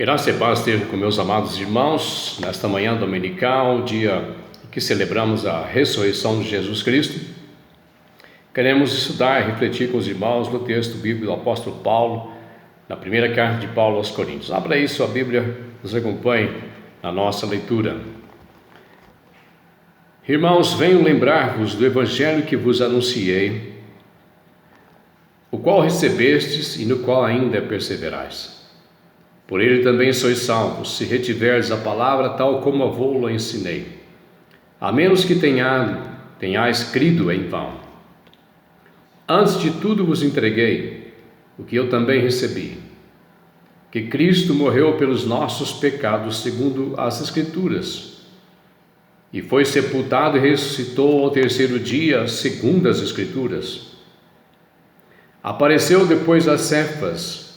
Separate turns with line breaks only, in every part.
Graça e paz esteja com meus amados irmãos, nesta manhã dominical, dia em que celebramos a ressurreição de Jesus Cristo. Queremos estudar e refletir com os irmãos no texto bíblico do apóstolo Paulo, na primeira carta de Paulo aos Coríntios. Abra aí sua Bíblia, nos acompanhe na nossa leitura. Irmãos, venho lembrar-vos do evangelho que vos anunciei, o qual recebestes e no qual ainda perseverais. Por ele também sois salvos, se retiverdes a palavra tal como eu vou-la ensinei, a menos que tenhais crido em vão. Antes de tudo vos entreguei o que eu também recebi, que Cristo morreu pelos nossos pecados segundo as Escrituras, e foi sepultado e ressuscitou ao terceiro dia segundo as Escrituras. Apareceu depois a Cefas,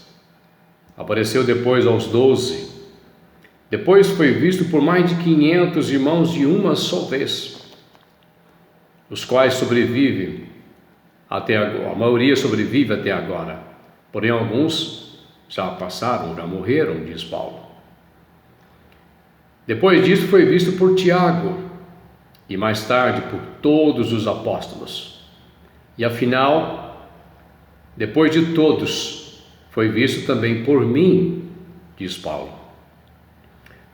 apareceu depois aos 12, depois foi visto por mais de 500 irmãos de uma só vez, os quais sobrevivem até agora. A maioria sobrevive até agora, porém alguns já passaram, já morreram, diz Paulo. Depois disso foi visto por Tiago e mais tarde por todos os apóstolos, e afinal, depois de todos, foi visto também por mim, diz Paulo,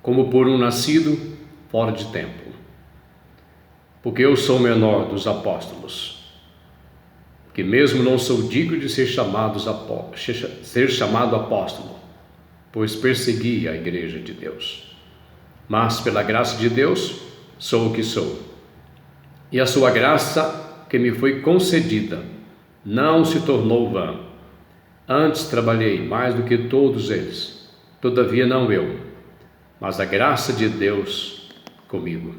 como por um nascido fora de tempo, porque eu sou o menor dos apóstolos, que mesmo não sou digno de ser chamado apóstolo, pois persegui a igreja de Deus. Mas pela graça de Deus sou o que sou, e a sua graça que me foi concedida não se tornou vã. Antes trabalhei mais do que todos eles, todavia não eu, mas a graça de Deus comigo.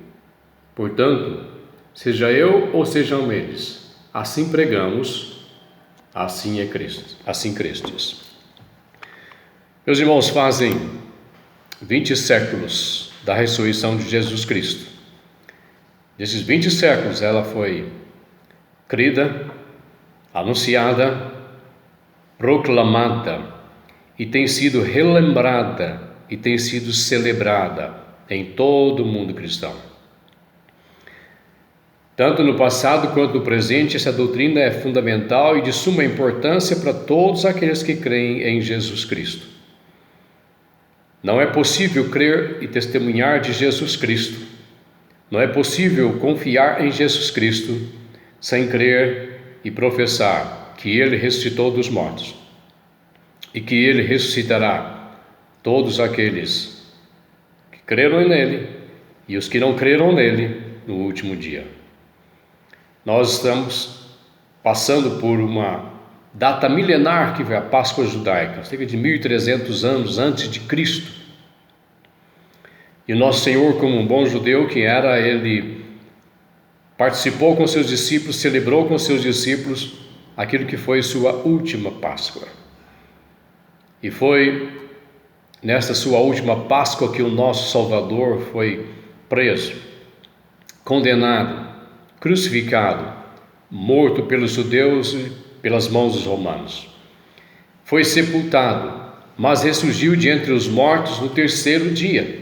Portanto, seja eu ou sejam eles, assim pregamos, assim é Cristo, assim crestes. Meus irmãos, fazem 20 séculos da ressurreição de Jesus Cristo. Nesses 20 séculos ela foi crida, anunciada, proclamada e tem sido relembrada e tem sido celebrada em todo o mundo cristão. Tanto no passado quanto no presente, essa doutrina é fundamental e de suma importância para todos aqueles que creem em Jesus Cristo. Não é possível crer e testemunhar de Jesus Cristo. Não é possível confiar em Jesus Cristo sem crer e professar que Ele ressuscitou dos mortos e que Ele ressuscitará todos aqueles que creram nele e os que não creram nele no último dia. Nós estamos passando por uma data milenar que foi a Páscoa judaica, cerca de 1300 anos antes de Cristo. E o nosso Senhor, como um bom judeu que era, Ele participou com seus discípulos, celebrou com seus discípulos aquilo que foi sua última Páscoa. E foi nesta sua última Páscoa que o nosso Salvador foi preso, condenado, crucificado, morto pelos judeus e pelas mãos dos romanos. Foi sepultado, mas ressurgiu de entre os mortos no terceiro dia,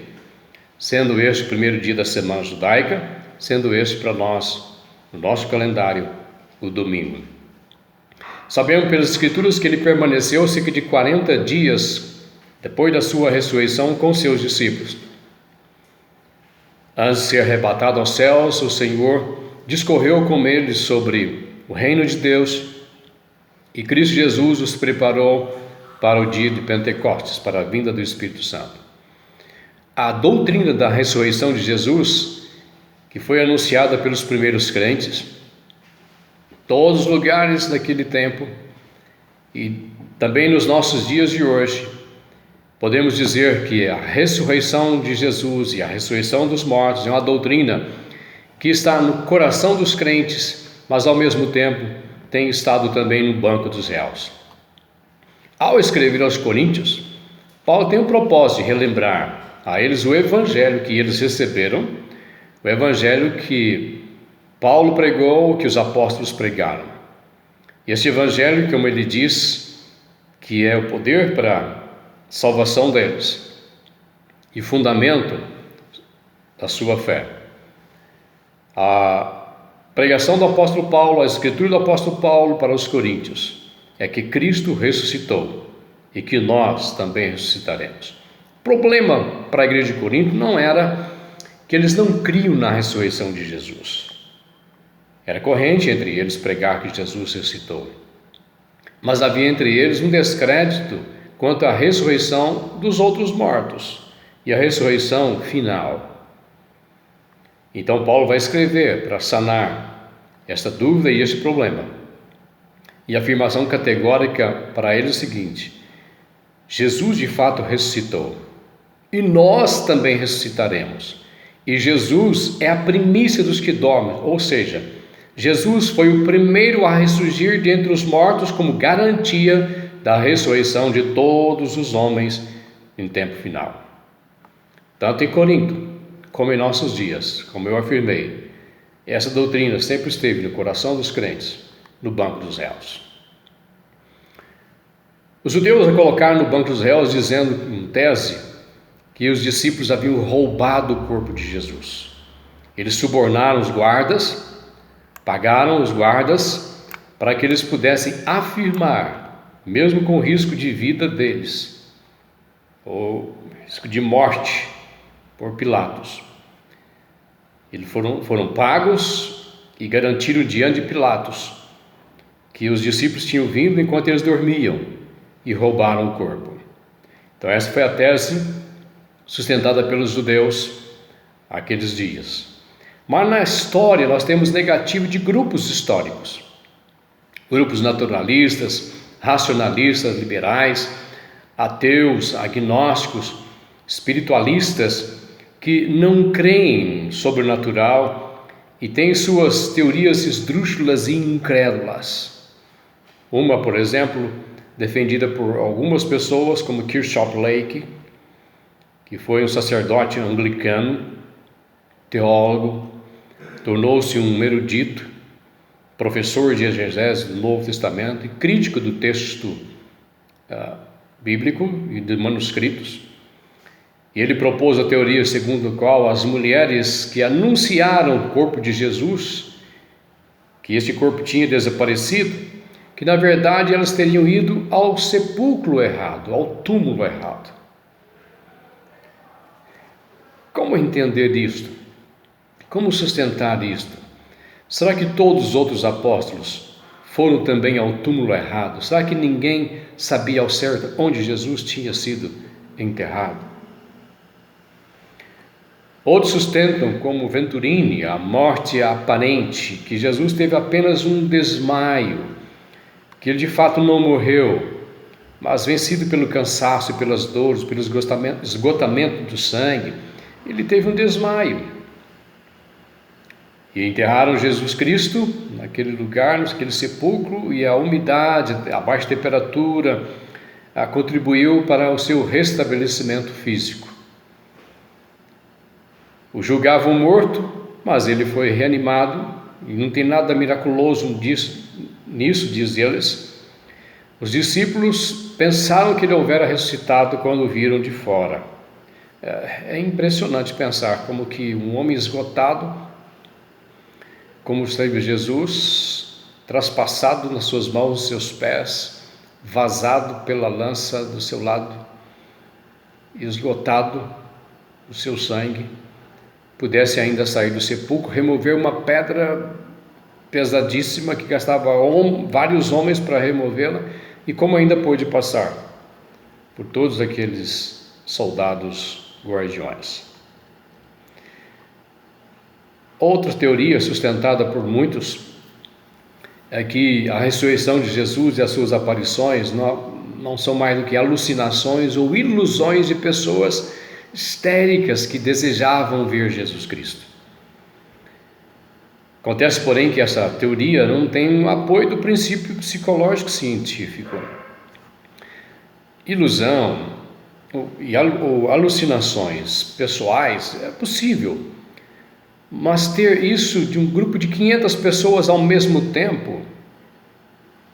sendo este o primeiro dia da semana judaica, sendo este para nós, no nosso calendário, o domingo. Sabemos pelas Escrituras que ele permaneceu cerca de 40 dias depois da sua ressurreição com seus discípulos. Antes de ser arrebatado aos céus, o Senhor discorreu com eles sobre o reino de Deus e Cristo Jesus os preparou para o dia de Pentecostes, para a vinda do Espírito Santo. A doutrina da ressurreição de Jesus, que foi anunciada pelos primeiros crentes, todos os lugares daquele tempo e também nos nossos dias de hoje, podemos dizer que a ressurreição de Jesus e a ressurreição dos mortos é uma doutrina que está no coração dos crentes, mas ao mesmo tempo tem estado também no banco dos réus. Ao escrever aos Coríntios, Paulo tem o propósito de relembrar a eles o evangelho que eles receberam, o evangelho que Paulo pregou, que os apóstolos pregaram. E este evangelho, como ele diz, que é o poder para a salvação deles, e fundamento da sua fé. A pregação do apóstolo Paulo, a escritura do apóstolo Paulo para os coríntios é que Cristo ressuscitou e que nós também ressuscitaremos. O problema para a igreja de Corinto não era que eles não criam na ressurreição de Jesus. Era corrente entre eles pregar que Jesus ressuscitou. Mas havia entre eles um descrédito quanto à ressurreição dos outros mortos e a ressurreição final. Então Paulo vai escrever para sanar esta dúvida e este problema. E a afirmação categórica para eles é o seguinte: Jesus de fato ressuscitou e nós também ressuscitaremos. E Jesus é a primícia dos que dormem, ou seja, Jesus foi o primeiro a ressurgir dentre os mortos como garantia da ressurreição de todos os homens em tempo final. Tanto em Corinto como em nossos dias, como eu afirmei, essa doutrina sempre esteve no coração dos crentes, no banco dos réus. Os judeus a colocaram no banco dos réus dizendo, em tese, que os discípulos haviam roubado o corpo de Jesus. Eles subornaram os guardas, pagaram os guardas para que eles pudessem afirmar, mesmo com o risco de vida deles, ou risco de morte por Pilatos. Eles foram pagos e garantiram diante de Pilatos que os discípulos tinham vindo enquanto eles dormiam e roubaram o corpo. Então essa foi a tese sustentada pelos judeus aqueles dias. Mas na história nós temos negativo de grupos históricos, grupos naturalistas, racionalistas, liberais, ateus, agnósticos, espiritualistas que não creem sobrenatural e têm suas teorias esdrúxulas e incrédulas. Uma, por exemplo, defendida por algumas pessoas como Kirchhoff Lake, que foi um sacerdote anglicano, teólogo, tornou-se um erudito, professor de exegese do Novo Testamento e crítico do texto bíblico e de manuscritos. E ele propôs a teoria segundo a qual as mulheres que anunciaram o corpo de Jesus, que este corpo tinha desaparecido, que na verdade elas teriam ido ao sepulcro errado, ao túmulo errado. Como entender isto? Como sustentar isto? Será que todos os outros apóstolos foram também ao túmulo errado? Será que ninguém sabia ao certo onde Jesus tinha sido enterrado? Outros sustentam, como Venturini, a morte aparente, que Jesus teve apenas um desmaio, que ele de fato não morreu, mas vencido pelo cansaço e pelas dores, pelo esgotamento do sangue, ele teve um desmaio. E enterraram Jesus Cristo naquele lugar, naquele sepulcro, e a umidade, a baixa temperatura, contribuiu para o seu restabelecimento físico. O julgavam morto, mas ele foi reanimado, e não tem nada miraculoso nisso, diz eles. Os discípulos pensaram que ele houvera ressuscitado quando o viram de fora. É impressionante pensar como que um homem esgotado, como esteve Jesus, traspassado nas suas mãos e seus pés, vazado pela lança do seu lado, esgotado o seu sangue, pudesse ainda sair do sepulcro, remover uma pedra pesadíssima que gastava vários homens para removê-la, e como ainda pôde passar por todos aqueles soldados guardiões. Outra teoria sustentada por muitos é que a ressurreição de Jesus e as suas aparições não são mais do que alucinações ou ilusões de pessoas histéricas que desejavam ver Jesus Cristo. Acontece, porém, que essa teoria não tem um apoio do princípio psicológico científico. Ilusão ou alucinações pessoais é possível, mas ter isso de um grupo de 500 pessoas ao mesmo tempo,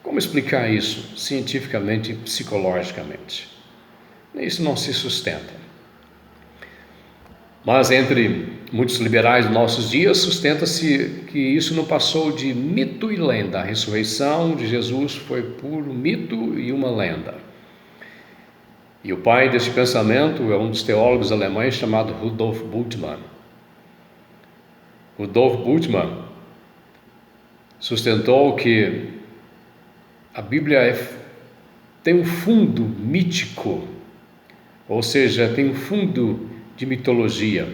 como explicar isso cientificamente e psicologicamente? Isso não se sustenta. Mas entre muitos liberais dos nossos dias, sustenta-se que isso não passou de mito e lenda. A ressurreição de Jesus foi puro mito e uma lenda. E o pai desse pensamento é um dos teólogos alemães chamado Rudolf Bultmann. Rudolf Bultmann sustentou que a Bíblia tem um fundo mítico, ou seja, tem um fundo de mitologia.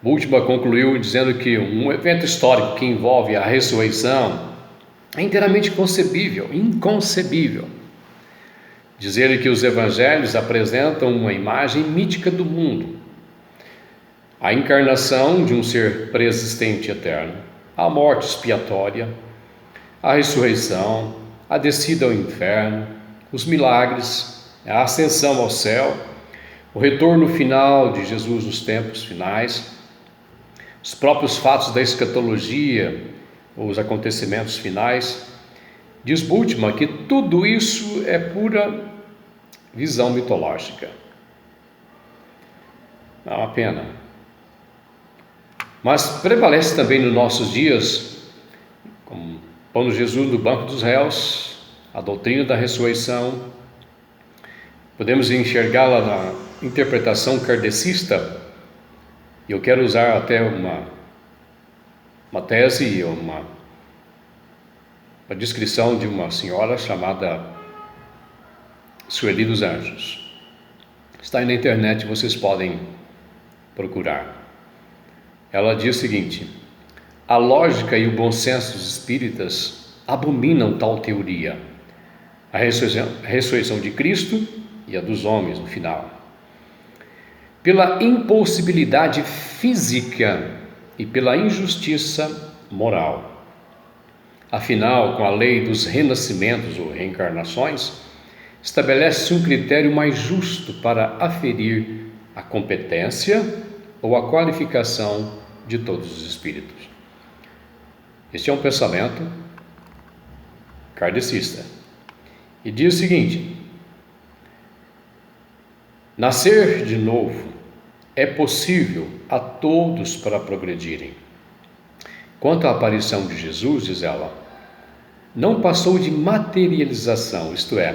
Bultmann concluiu dizendo que um evento histórico que envolve a ressurreição é inteiramente inconcebível. Diz ele que os evangelhos apresentam uma imagem mítica do mundo, a encarnação de um ser preexistente eterno, a morte expiatória, a ressurreição, a descida ao inferno, os milagres, a ascensão ao céu, o retorno final de Jesus nos tempos finais, os próprios fatos da escatologia, os acontecimentos finais. Diz Bultmann que tudo isso é pura visão mitológica. É uma pena. Mas prevalece também nos nossos dias, como pondo Jesus no banco dos réus, a doutrina da ressurreição. Podemos enxergá-la na interpretação kardecista. E eu quero usar até uma tese, uma descrição de uma senhora chamada Sueli dos Anjos. Está aí na internet, vocês podem procurar. Ela diz o seguinte: a lógica e o bom senso dos espíritas abominam tal teoria, a ressurreição de Cristo e a dos homens no final, pela impossibilidade física e pela injustiça moral. Afinal, com a lei dos renascimentos ou reencarnações, estabelece-se um critério mais justo para aferir a competência ou a qualificação de todos os espíritos. Este é um pensamento kardecista. E diz o seguinte: nascer de novo é possível a todos para progredirem. Quanto à aparição de Jesus, diz ela, não passou de materialização, isto é,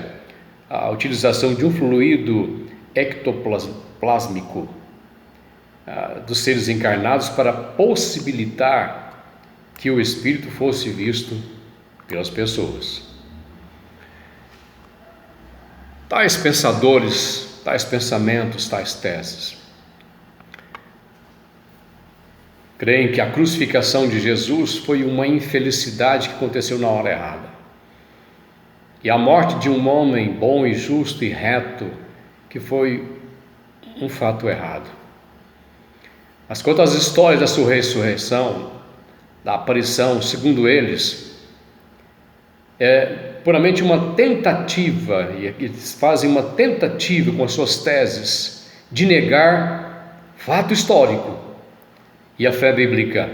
a utilização de um fluido ectoplásmico dos seres encarnados para possibilitar que o espírito fosse visto pelas pessoas. Tais pensadores, tais pensamentos, tais teses creem que a crucificação de Jesus foi uma infelicidade que aconteceu na hora errada, e a morte de um homem bom e justo e reto que foi um fato errado. Mas quanto às histórias da sua ressurreição, da aparição, segundo eles, é puramente uma tentativa, e eles fazem uma tentativa com as suas teses de negar fato histórico e a fé bíblica.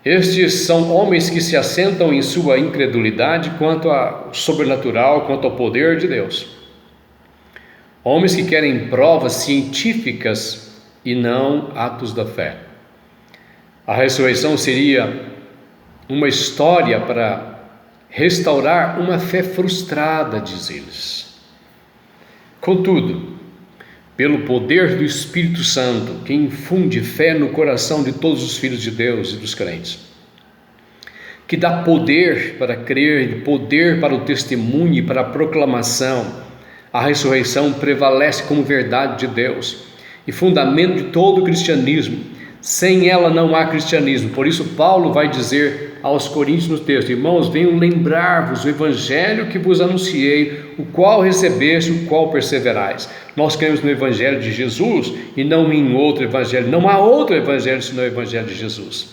Estes são homens que se assentam em sua incredulidade quanto ao sobrenatural, quanto ao poder de Deus. Homens que querem provas científicas e não atos da fé. A ressurreição seria uma história para restaurar uma fé frustrada, diz eles. Contudo, pelo poder do Espírito Santo, que infunde fé no coração de todos os filhos de Deus e dos crentes, que dá poder para crer, poder para o testemunho e para a proclamação, a ressurreição prevalece como verdade de Deus e fundamento de todo o cristianismo. Sem ela não há cristianismo. Por isso Paulo vai dizer aos coríntios no texto: irmãos, venho lembrar-vos o evangelho que vos anunciei, o qual recebeste, o qual perseverais. Nós cremos no evangelho de Jesus e não em outro evangelho. Não há outro evangelho senão o evangelho de Jesus.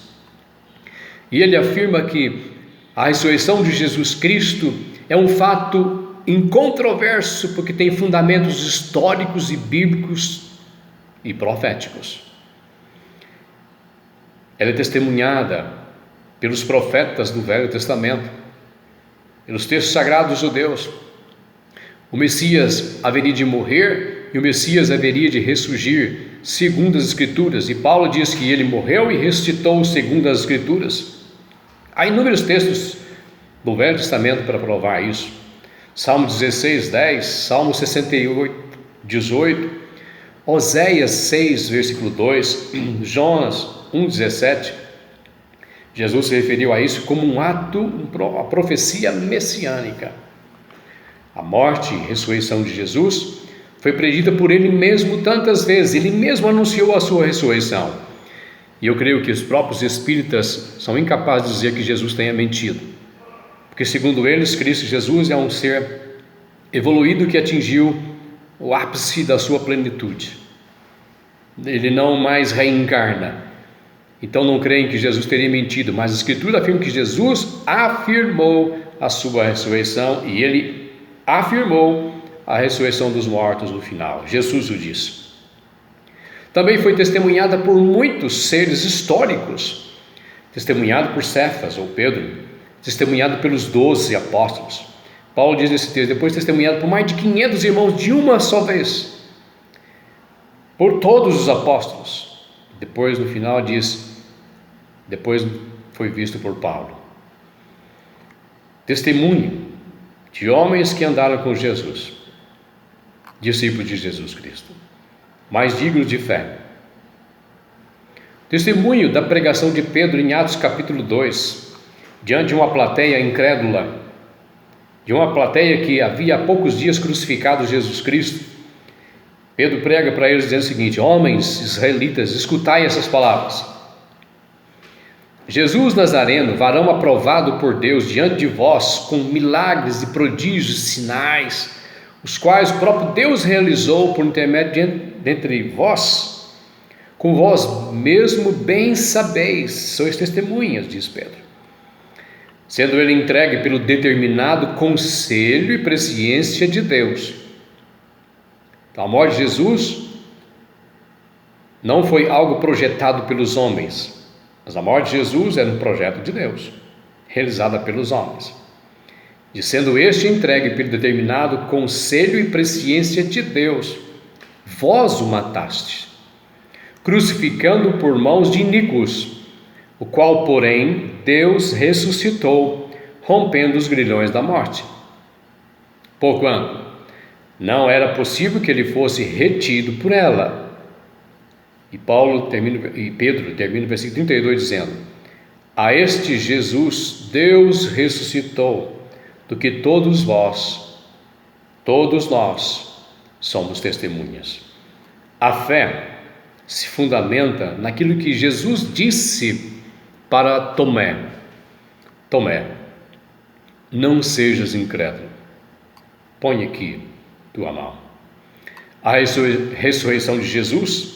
E ele afirma que a ressurreição de Jesus Cristo é um fato incontroverso, porque tem fundamentos históricos e bíblicos e proféticos. Ela é testemunhada pelos profetas do Velho Testamento, pelos textos sagrados judeus. O Messias haveria de morrer e o Messias haveria de ressurgir, segundo as Escrituras, e Paulo diz que ele morreu e ressuscitou segundo as Escrituras. Há inúmeros textos do Velho Testamento para provar isso. Salmo 16, 10, Salmo 68, 18, Oséias 6, versículo 2, Jonas 1, 17. Jesus se referiu a isso como um ato, uma profecia messiânica. A morte e ressurreição de Jesus foi predita por ele mesmo tantas vezes, ele mesmo anunciou a sua ressurreição. E eu creio que os próprios espíritas são incapazes de dizer que Jesus tenha mentido, porque segundo eles, Cristo Jesus é um ser evoluído que atingiu o ápice da sua plenitude. Ele não mais reencarna. Então não creem que Jesus teria mentido, mas a Escritura afirma que Jesus afirmou a sua ressurreição e ele afirmou a ressurreição dos mortos no final. Jesus o disse. Também foi testemunhada por muitos seres históricos, testemunhado por Cefas ou Pedro, testemunhado pelos 12 apóstolos. Paulo diz nesse texto, depois testemunhado por mais de 500 irmãos de uma só vez, por todos os apóstolos. Depois no final diz, depois foi visto por Paulo. Testemunho de homens que andaram com Jesus, discípulos de Jesus Cristo, mais dignos de fé. Testemunho da pregação de Pedro em Atos capítulo 2, diante de uma plateia incrédula, de uma plateia que havia há poucos dias crucificado Jesus Cristo. Pedro prega para eles dizendo o seguinte: homens israelitas, escutai essas palavras. Jesus Nazareno, varão aprovado por Deus diante de vós, com milagres e prodígios e sinais, os quais o próprio Deus realizou por intermédio dentre vós, com vós mesmo bem sabeis, sois testemunhas, diz Pedro, sendo ele entregue pelo determinado conselho e presciência de Deus. Então, a morte de Jesus não foi algo projetado pelos homens, mas a morte de Jesus era um projeto de Deus, realizada pelos homens, e sendo este entregue pelo determinado conselho e presciência de Deus, vós o mataste, crucificando por mãos de iníquos, o qual, porém, Deus ressuscitou, rompendo os grilhões da morte. Porquanto não era possível que ele fosse retido por ela. E Pedro termina o versículo 32 dizendo: a este Jesus Deus ressuscitou, do que todos vós, todos nós, somos testemunhas. A fé se fundamenta naquilo que Jesus disse para Tomé: Tomé, não sejas incrédulo, põe aqui tua mão. A ressurreição de Jesus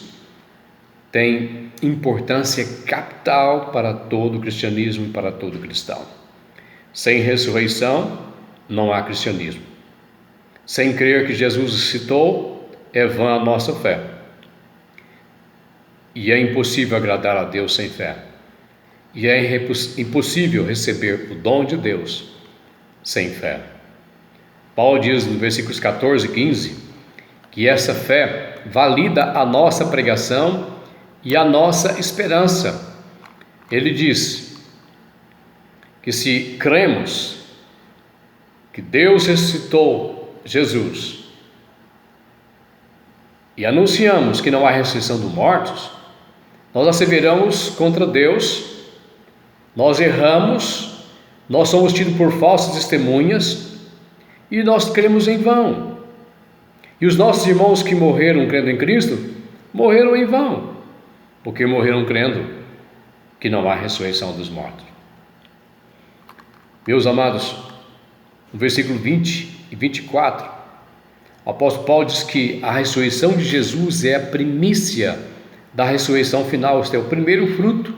tem importância capital para todo o cristianismo e para todo cristão. Sem ressurreição não há cristianismo. Sem crer que Jesus ressuscitou, é vã a nossa fé. E é impossível agradar a Deus sem fé. E é impossível receber o dom de Deus sem fé. Paulo diz no versículos 14 e 15 que essa fé valida a nossa pregação e a nossa esperança. Ele diz que se cremos que Deus ressuscitou Jesus e anunciamos que não há ressurreição dos mortos, nós asseveramos contra Deus, nós erramos, nós somos tidos por falsas testemunhas e nós cremos em vão. E os nossos irmãos que morreram crendo em Cristo, morreram em vão, porque morreram crendo que não há ressurreição dos mortos. Meus amados, no versículo 20 e 24, o apóstolo Paulo diz que a ressurreição de Jesus é a primícia da ressurreição final, este é o primeiro fruto.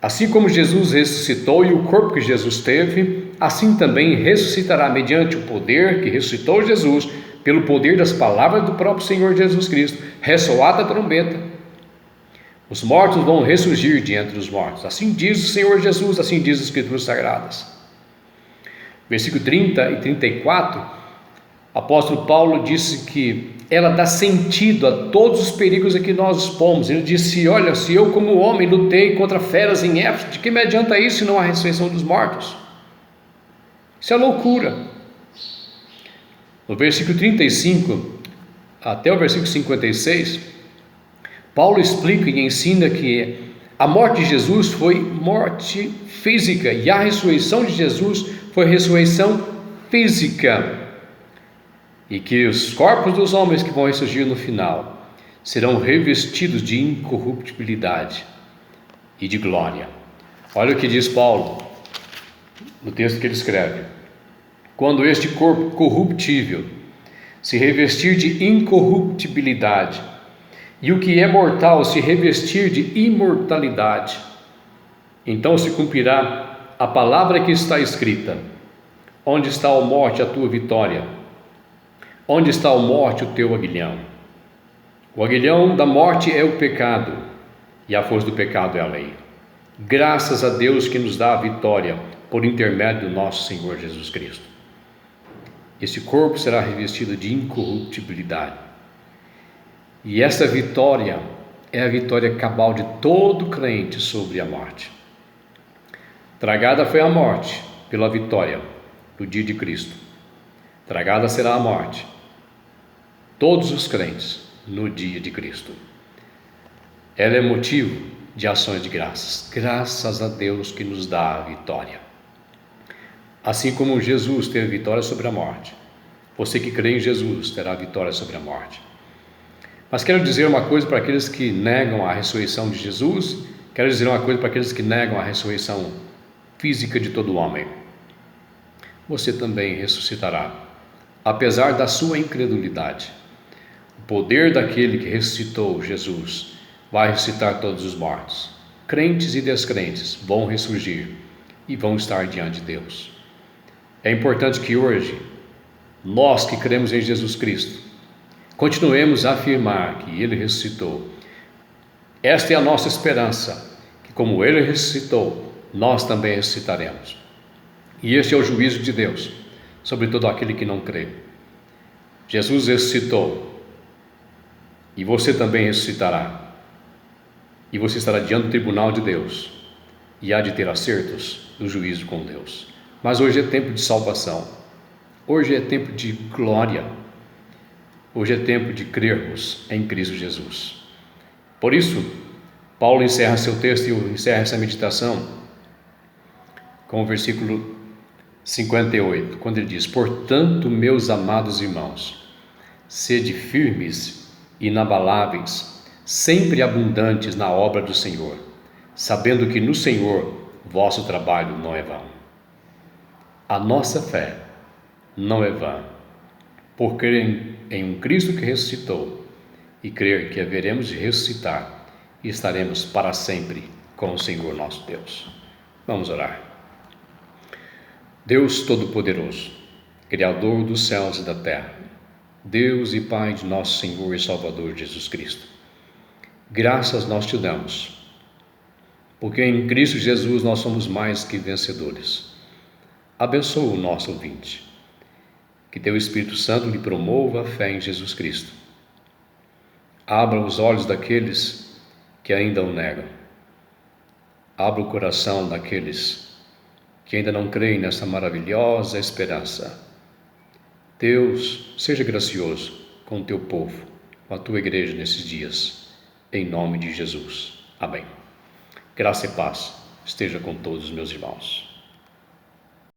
Assim como Jesus ressuscitou e o corpo que Jesus teve, assim também ressuscitará mediante o poder que ressuscitou Jesus, pelo poder das palavras do próprio Senhor Jesus Cristo, ressoada a trombeta. Os mortos vão ressurgir de entre os mortos. Assim diz o Senhor Jesus, assim diz as Escrituras Sagradas. Versículo 30 e 34, o apóstolo Paulo disse que ela dá sentido a todos os perigos a que nós expomos. Ele disse: olha, se eu como homem lutei contra feras em Éfeso, de que me adianta isso se não há ressurreição dos mortos? Isso é loucura. No versículo 35 até o versículo 56, Paulo explica e ensina que a morte de Jesus foi morte física e a ressurreição de Jesus foi ressurreição física, e que os corpos dos homens que vão ressurgir no final serão revestidos de incorruptibilidade e de glória. Olha o que diz Paulo no texto que ele escreve: quando este corpo corruptível se revestir de incorruptibilidade e o que é mortal se revestir de imortalidade, então se cumprirá a palavra que está escrita: onde está a morte, a tua vitória? Onde está a morte, o teu aguilhão? O aguilhão da morte é o pecado, e a força do pecado é a lei. Graças a Deus que nos dá a vitória por intermédio do nosso Senhor Jesus Cristo. Esse corpo será revestido de incorruptibilidade. E essa vitória é a vitória cabal de todo crente sobre a morte. Tragada foi a morte pela vitória do dia de Cristo. Tragada será a morte, todos os crentes, no dia de Cristo. Ela é motivo de ações de graças. Graças a Deus que nos dá a vitória. Assim como Jesus teve vitória sobre a morte, você que crê em Jesus terá vitória sobre a morte. Mas quero dizer uma coisa para aqueles que negam a ressurreição de Jesus, quero dizer uma coisa para aqueles que negam a ressurreição física de todo homem. Você também ressuscitará, apesar da sua incredulidade. O poder daquele que ressuscitou Jesus vai ressuscitar todos os mortos. Crentes e descrentes vão ressurgir e vão estar diante de Deus. É importante que hoje, nós que cremos em Jesus Cristo, continuemos a afirmar que Ele ressuscitou. Esta é a nossa esperança, que como Ele ressuscitou, nós também ressuscitaremos. E este é o juízo de Deus sobre todo aquele que não crê. Jesus ressuscitou, e você também ressuscitará. E você estará diante do tribunal de Deus, e há de ter acertos do juízo com Deus. Mas hoje é tempo de salvação, hoje é tempo de glória, hoje é tempo de crermos em Cristo Jesus. Por isso, Paulo encerra seu texto e encerra essa meditação com o versículo 58, quando ele diz: portanto, meus amados irmãos, sede firmes, inabaláveis, sempre abundantes na obra do Senhor, sabendo que no Senhor vosso trabalho não é vão. A nossa fé não é vã, por crer em um Cristo que ressuscitou e crer que haveremos de ressuscitar e estaremos para sempre com o Senhor nosso Deus. Vamos orar. Deus Todo-Poderoso, Criador dos céus e da terra, Deus e Pai de nosso Senhor e Salvador Jesus Cristo, graças nós te damos, porque em Cristo Jesus nós somos mais que vencedores. Abençoa o nosso ouvinte, que teu Espírito Santo lhe promova a fé em Jesus Cristo. Abra os olhos daqueles que ainda o negam. Abra o coração daqueles que ainda não creem nessa maravilhosa esperança. Deus, seja gracioso com o teu povo, com a tua igreja nesses dias, em nome de Jesus. Amém. Graça e paz esteja com todos os meus irmãos.